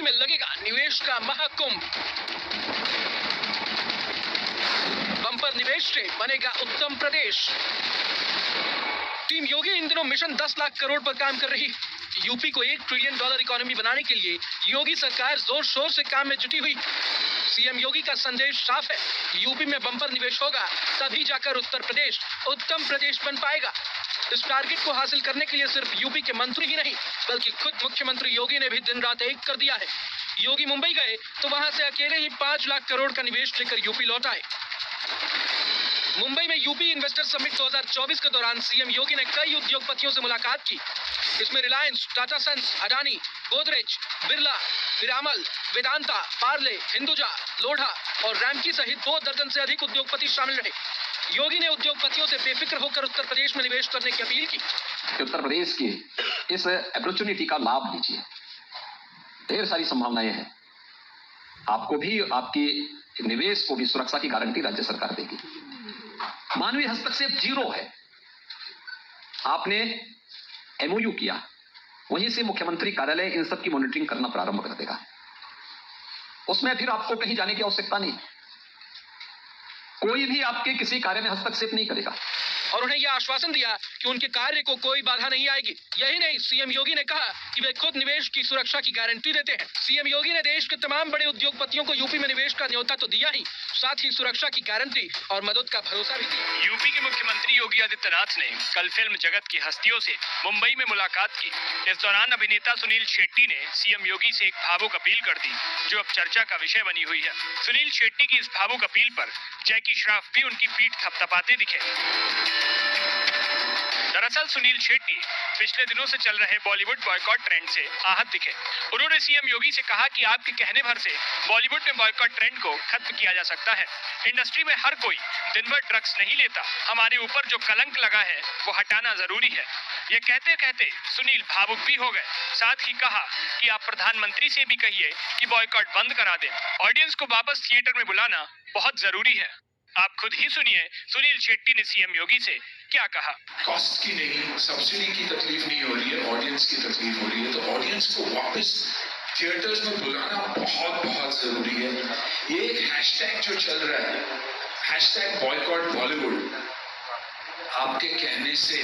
में लगेगा निवेश का महाकुंभ। बम्पर निवेश से बनेगा उत्तम प्रदेश। टीम योगी इन दिनों मिशन 10 लाख करोड़ पर काम कर रही। यूपी को $1 ट्रिलियन इकोनॉमी बनाने के लिए योगी सरकार जोर शोर से काम में जुटी हुई। सीएम योगी का संदेश साफ है, यूपी में बम्पर निवेश होगा तभी जाकर उत्तर प्रदेश उत्तम प्रदेश बन पाएगा। इस टारगेट को हासिल करने के लिए सिर्फ यूपी के मंत्री ही नहीं बल्कि खुद मुख्यमंत्री योगी ने भी दिन रात एक कर दिया है। योगी मुंबई गए तो वहां से अकेले ही 5 लाख करोड़ का निवेश लेकर यूपी लौट आए। मुंबई में यूपी इन्वेस्टर समिट 2024 के दौरान सीएम योगी ने कई उद्योगपतियों से मुलाकात की। इसमें रिलायंस, टाटा सन्स, अडानी, गोदरेज, बिरला, पिरामल, वेदांता, पार्ले, हिंदुजा, लोढ़ा और रैमकी सहित 2 दर्जन से अधिक उद्योगपति शामिल रहे। योगी ने उद्योगपतियों से बेफिक्र होकर उत्तर प्रदेश में निवेश करने की अपील की। उत्तर प्रदेश की इस अपॉर्चुनिटी का लाभ लीजिए, ढेर सारी संभावनाएं हैं। आपको भी, आपकी निवेश को भी सुरक्षा की गारंटी राज्य सरकार देगी। मानवीय हस्तक्षेप 0 है। आपने एमओयू किया, वहीं से मुख्यमंत्री कार्यालय इन सब की मॉनिटरिंग करना प्रारंभ कर देगा। उसमें फिर आपको कहीं जाने की आवश्यकता नहीं, कोई भी आपके किसी कार्य में हस्तक्षेप नहीं करेगा। और उन्हें यह आश्वासन दिया कि उनके कार्य को कोई बाधा नहीं आएगी। यही नहीं, सीएम योगी ने कहा कि वे खुद निवेश की सुरक्षा की गारंटी देते हैं। सीएम योगी ने देश के तमाम बड़े उद्योगपतियों को यूपी में निवेश का न्योता तो दिया ही, साथ ही सुरक्षा की गारंटी और मदद का भरोसा भी दिया। यूपी के मुख्यमंत्री योगी आदित्यनाथ ने कल फिल्म जगत की हस्तियों से मुंबई में मुलाकात की। इस दौरान अभिनेता सुनील शेट्टी ने सीएम योगी से एक भावुक अपील कर दी, जो अब चर्चा का विषय बनी हुई है। सुनील शेट्टी की इस भावुक अपील पर जैकी श्रॉफ भी उनकी पीठ थपथपाते दिखे। दरअसल सुनील शेट्टी पिछले दिनों से चल रहे बॉलीवुड बॉयकॉट ट्रेंड से आहत दिखे। उन्होंने सीएम योगी से कहा कि आपके कहने भर से बॉलीवुड में बॉयकॉट ट्रेंड को खत्म किया जा सकता है। इंडस्ट्री में हर कोई दिन भर ड्रग्स नहीं लेता। हमारे ऊपर जो कलंक लगा है वो हटाना जरूरी है। ये कहते कहते सुनील भावुक भी हो गए। साथ ही कहा कि आप प्रधानमंत्री से भी कहिए कि बॉयकॉट बंद करा दें। ऑडियंस को वापस थिएटर में बुलाना बहुत जरूरी है। आप खुद ही सुनिए सुनील शेट्टी ने सीएम योगी से क्या कहा। कॉस्ट की नहीं, सब्सिडी की तकलीफ नहीं हो रही है, ऑडियंस की तकलीफ हो रही है। तो ऑडियंस को वापस थिएटर्स में बुलाना बहुत बहुत जरूरी है। ये एक हैशटैग जो चल रहा है, हैशटैग बॉयकॉट बॉलीवुड, आपके कहने से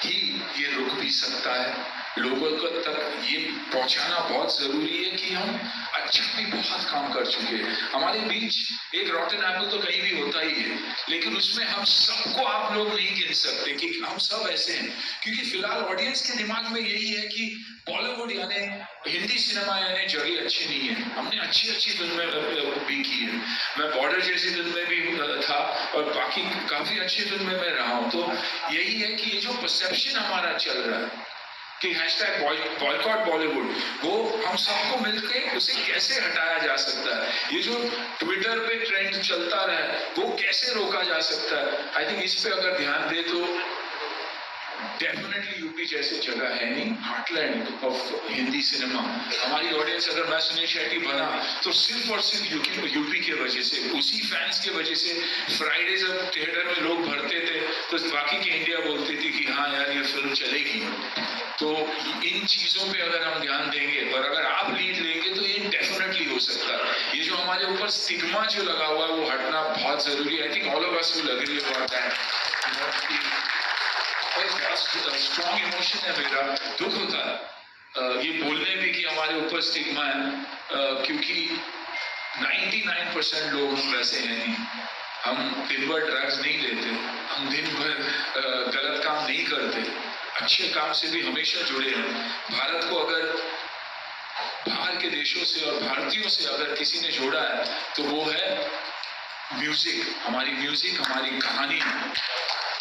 ही ये रुक भी सकता है। लोगों को तक ये पहुंचाना बहुत जरूरी है कि हम अच्छा भी बहुत काम कर चुके हैं। हमारे बीच एक रॉटन एप्पल तो कहीं भी होता ही है, लेकिन उसमें हम सबको आप लोग नहीं गिन सकते कि हम सब ऐसे हैं। क्योंकि फिलहाल ऑडियंस के दिमाग में यही है कि बॉलीवुड यानी हिंदी सिनेमा यानी जगह अच्छी नहीं है। हमने अच्छी अच्छी फिल्में भी की है। मैं बॉर्डर जैसी फिल्में भी था और बाकी काफी अच्छी फिल्में में रहा हूँ। तो यही है कि ये जो परसेप्शन हमारा चल रहा है कि हैशटैग बॉयकॉट बॉलीवुड, वो हम सबको मिलकर उसे कैसे हटाया जा सकता है। ये जो ट्विटर पे ट्रेंड चलता रहा है वो कैसे रोका जा सकता है। आई थिंक इस पे अगर ध्यान दे तो डेफिनेटली यूपी जैसी जगह है नहीं, हार्टलैंड ऑफ हिंदी सिनेमा। हमारी ऑडियंस, अगर मैं सुनील शेट्टी बना तो सिर्फ और सिर्फ यूपी के वजह से, उसी फैंस के वजह से। फ्राइडे जब थिएटर में लोग भरते थे तो बाकी की इंडिया बोलती थी कि हाँ यार ये फिल्म चलेगी। तो इन चीजों पे अगर हम ध्यान देंगे और अगर आप लीड लेंगे तो ये डेफिनेटली हो सकता है। ये जो हमारे ऊपर स्टिग्मा जो लगा हुआ है वो हटना बहुत जरूरी है। I think all of us will agree about that. Strong emotion है मेरा, दुख होता है ये बोलने भी कि हमारे ऊपर स्टिग्मा है, क्योंकि 99% लोग हम वैसे हैं नहीं। हम दिन भर ड्रग्स नहीं लेते, हम दिन भर गलत काम नहीं करते, अच्छे काम से भी हमेशा जुड़े हैं। भारत को अगर बाहर के देशों से और भारतीयों से अगर किसी ने जोड़ा है तो वो है म्यूजिक, हमारी कहानी।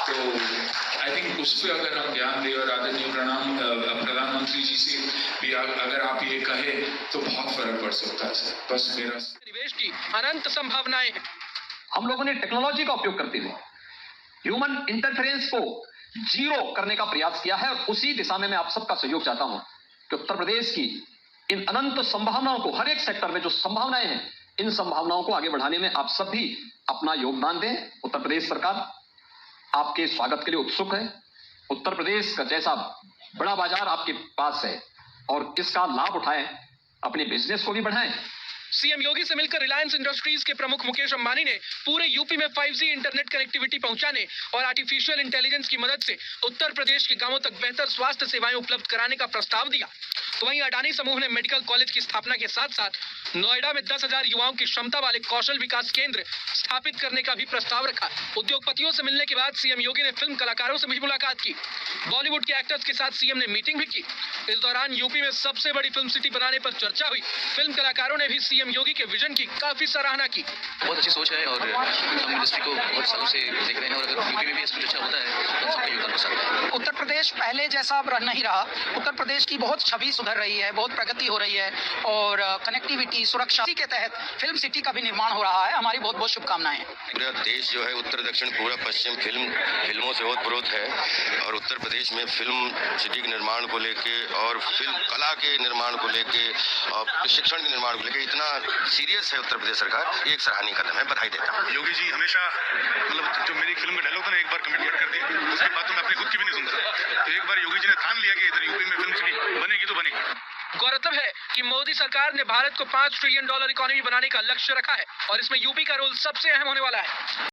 तो आई थिंक उस पर अगर हम ध्यान दें और आदरणीय प्रधानमंत्री जी से भी अगर आप ये कहे तो बहुत फर्क पड़ सकता है सर। बस मेरा निवेश की अनंत संभावनाएं हैं। हम लोगों ने टेक्नोलॉजी का उपयोग करते हुए ह्यूमन इंटरफेरेंस को 0 करने का प्रयास किया है और उसी दिशा में मैं आप सबका सहयोग चाहता हूं कि उत्तर प्रदेश की इन अनंत संभावनाओं को, हर एक सेक्टर में जो संभावनाएं हैं, इन संभावनाओं को आगे बढ़ाने में आप सब भी अपना योगदान दें। उत्तर प्रदेश सरकार आपके स्वागत के लिए उत्सुक है। उत्तर प्रदेश का जैसा बड़ा बाजार आपके पास है और इसका लाभ उठाएं अपने बिजनेस को भी बढ़ाएं। सीएम योगी से मिलकर रिलायंस इंडस्ट्रीज के प्रमुख मुकेश अंबानी ने पूरे यूपी में 5G इंटरनेट कनेक्टिविटी पहुंचाने और आर्टिफिशियल इंटेलिजेंस की मदद से उत्तर प्रदेश के गांवों तक बेहतर स्वास्थ्य सेवाएं उपलब्ध कराने का प्रस्ताव दिया। तो वहीं अडानी समूह ने मेडिकल कॉलेज की स्थापना के साथ साथ नोएडा में 10,000 युवाओं की क्षमता वाले कौशल विकास केंद्र स्थापित करने का भी प्रस्ताव रखा। उद्योगपतियों से मिलने के बाद सीएम योगी ने फिल्म कलाकारों से भी मुलाकात की। बॉलीवुड के एक्टर्स के साथ सीएम ने मीटिंग भी की। इस दौरान यूपी में सबसे बड़ी फिल्म सिटी बनाने पर चर्चा हुई। फिल्म कलाकारों ने भी सीएम योगी के विजन की काफी सराहना की। बहुत अच्छी सोच है और हम इंडस्ट्री को बहुत सालों से देख रहे हैं और अगर यूपी में भी इसमें अच्छा होता है तो सबका योगदान हो सकता है। उत्तर प्रदेश पहले जैसा अब नहीं रहा। उत्तर प्रदेश की बहुत छवि सुधर रही है, बहुत प्रगति हो रही है और कनेक्टिविटी सुरक्षा के तहत फिल्म सिटी का भी निर्माण हो रहा है। हमारी बहुत बहुत शुभकामनाएं। पूरा देश जो है उत्तर दक्षिण पूरा पश्चिम फिल्मों से ओतप्रोत है और उत्तर प्रदेश में फिल्म सिटी के निर्माण को लेके और फिल्म कला के निर्माण को लेके और प्रशिक्षण के निर्माण को लेके इतना सीरियस है उत्तर प्रदेश सरकार, एक सराहनीय कदम है, बधाई देता हूँ। योगी जी हमेशा मतलब जो मेरी फिल्म का डायलॉग था ना, एक बार कमिटमेंट कर दिए, उसके बाद तो मैं अपनी खुद की भी नहीं सुनता। तो एक बार योगी जी ने ठान लिया कि इधर यूपी में फिल्म सिटी बनेगी तो बनेगी। गौरतलब है कि मोदी सरकार ने भारत को $5 ट्रिलियन इकोनॉमी बनाने का लक्ष्य रखा है और इसमें यूपी का रोल सबसे अहम होने वाला है।